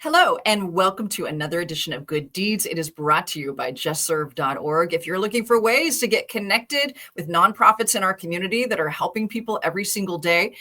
Hello, and welcome to another edition of Good Deeds. It is brought to you by justserve.org. If you're looking for ways to get connected with nonprofits in our community that are helping people every single day,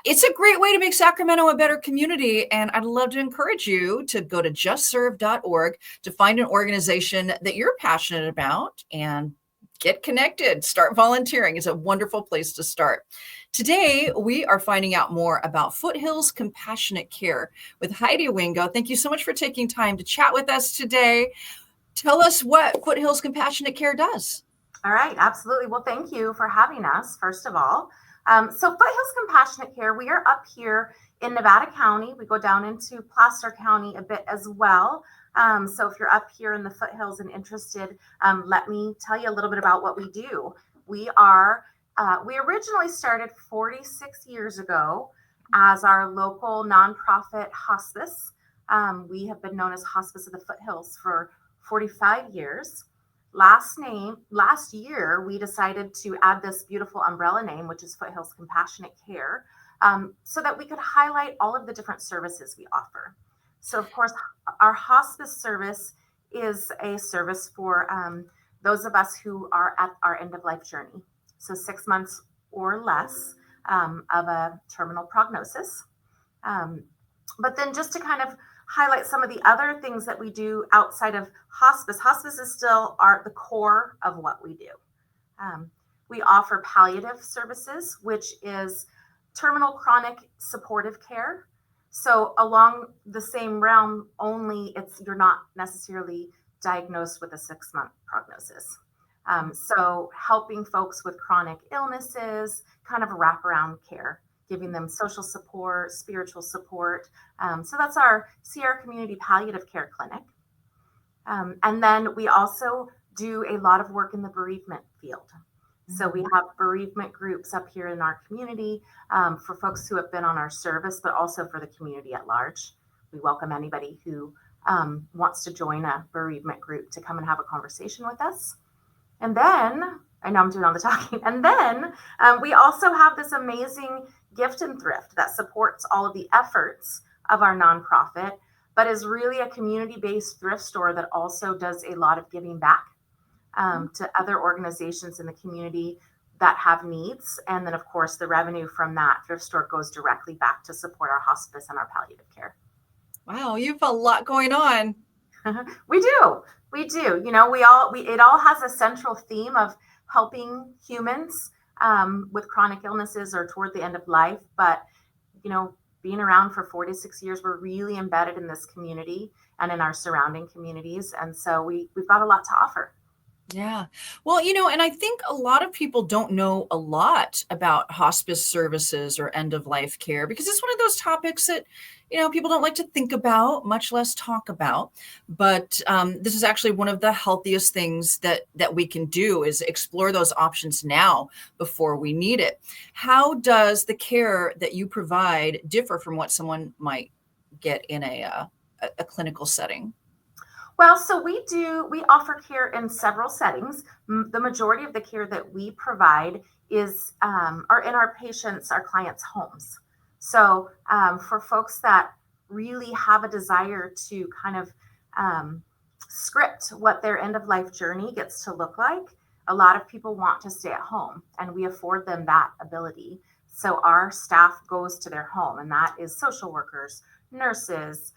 it's a great way to make Sacramento a better community. And I'd love to encourage you to go to justserve.org to find an organization that you're passionate about and get connected. Start volunteering. It's a wonderful place to start. Today, we are finding out more about Foothills Compassionate Care with Heidi Wingo. Thank you so much for taking time to chat with us today. Tell us what Foothills Compassionate Care does. All right, absolutely. Well, thank you for having us, first of all. So Foothills Compassionate Care, we are up here in Nevada County. We go down into Placer County a bit as well. So if you're up here in the foothills and interested, let me tell you a little bit about what we do. We originally started 46 years ago as our local nonprofit hospice. We have been known as Hospice of the Foothills for 45 years. Last year, we decided to add this beautiful umbrella name, which is Foothills Compassionate Care, so that we could highlight all of the different services we offer. So, of course, our hospice service is a service for those of us who are at our end of life journey. So 6 months or less of a terminal prognosis. But then just to kind of highlight some of the other things that we do outside of hospice. Hospice is still the core of what we do. We offer palliative services, which is terminal chronic supportive care. So along the same realm, only you're not necessarily diagnosed with a 6-month prognosis. So helping folks with chronic illnesses, kind of wraparound care, giving them social support, spiritual support. So that's our Sierra Community Palliative Care Clinic. And then we also do a lot of work in the bereavement field. So we have bereavement groups up here in our community for folks who have been on our service, but also for the community at large. We welcome anybody who wants to join a bereavement group to come and have a conversation with us. And then, I know I'm doing all the talking, and then we also have this amazing gift and thrift that supports all of the efforts of our nonprofit, but is really a community-based thrift store that also does a lot of giving back to other organizations in the community that have needs. And then, of course, the revenue from that thrift store goes directly back to support our hospice and our palliative care. Wow, you have a lot going on. We do. You know, it all has a central theme of helping humans with chronic illnesses or toward the end of life. But, you know, being around for 46 years, we're really embedded in this community and in our surrounding communities. And so we've got a lot to offer. Yeah. Well, you know, and I think a lot of people don't know a lot about hospice services or end of life care because it's one of those topics that, you know, people don't like to think about, much less talk about. But this is actually one of the healthiest things that we can do is explore those options now before we need it. How does the care that you provide differ from what someone might get in a clinical setting? Well, so we offer care in several settings. The majority of the care that we provide are in our clients' homes. So for folks that really have a desire to kind of script what their end of life journey gets to look like, a lot of people want to stay at home, and we afford them that ability. So our staff goes to their home, and that is social workers, nurses,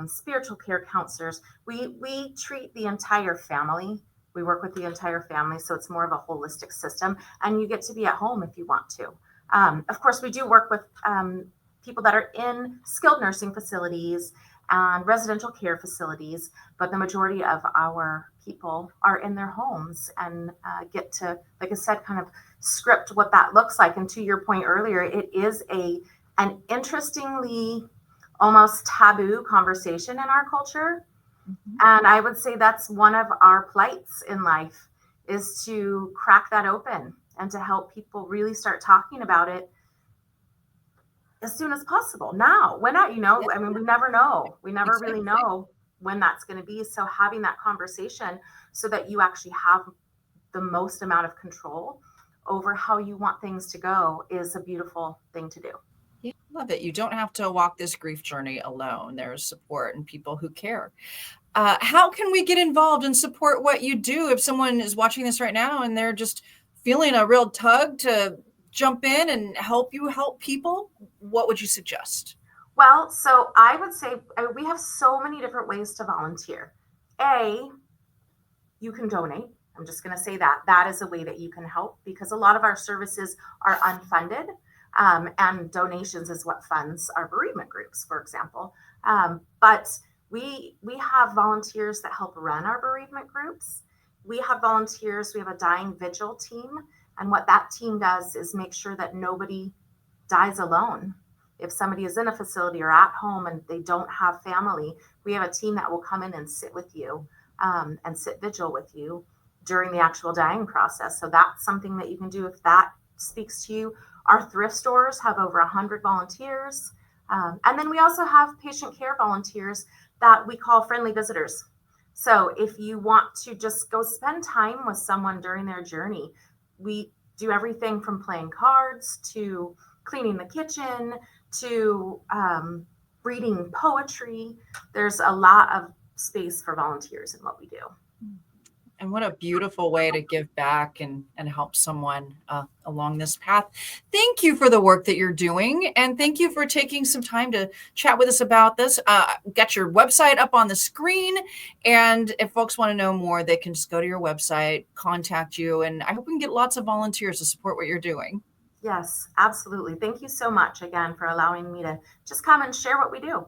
spiritual care counselors. We treat the entire family. We work with the entire family, so it's more of a holistic system, and you get to be at home if you want to. Of course, we do work with people that are in skilled nursing facilities and residential care facilities, but the majority of our people are in their homes and get to, like I said, kind of script what that looks like. And to your point earlier, it is an interestingly almost taboo conversation in our culture. Mm-hmm. And I would say that's one of our plights in life is to crack that open and to help people really start talking about it as soon as possible. Now, when I, you know, I mean, we never know. We never really know when that's going to be. So having that conversation so that you actually have the most amount of control over how you want things to go is a beautiful thing to do. Yeah, love it. You don't have to walk this grief journey alone. There's support and people who care. How can we get involved and support what you do if someone is watching this right now and they're just feeling a real tug to jump in and help you help people? What would you suggest? Well, so I would say we have so many different ways to volunteer. A, you can donate. I'm just going to say that that is a way that you can help because a lot of our services are unfunded, and donations is what funds our bereavement groups, for example. But we have volunteers that help run our bereavement groups. We have volunteers. We have a dying vigil team, and what that team does is make sure that nobody dies alone. If somebody is in a facility or at home and they don't have family, we have a team that will come in and sit with you, and sit vigil with you during the actual dying process. So that's something that you can do if that speaks to you. Our thrift stores have over 100 volunteers. And then we also have patient care volunteers that we call friendly visitors. So if you want to just go spend time with someone during their journey, we do everything from playing cards to cleaning the kitchen to reading poetry. There's a lot of space for volunteers in what we do. And what a beautiful way to give back and help someone along this path. Thank you for the work that you're doing. And thank you for taking some time to chat with us about this. Got your website up on the screen. And if folks want to know more, they can just go to your website, contact you. And I hope we can get lots of volunteers to support what you're doing. Yes, absolutely. Thank you so much again for allowing me to just come and share what we do.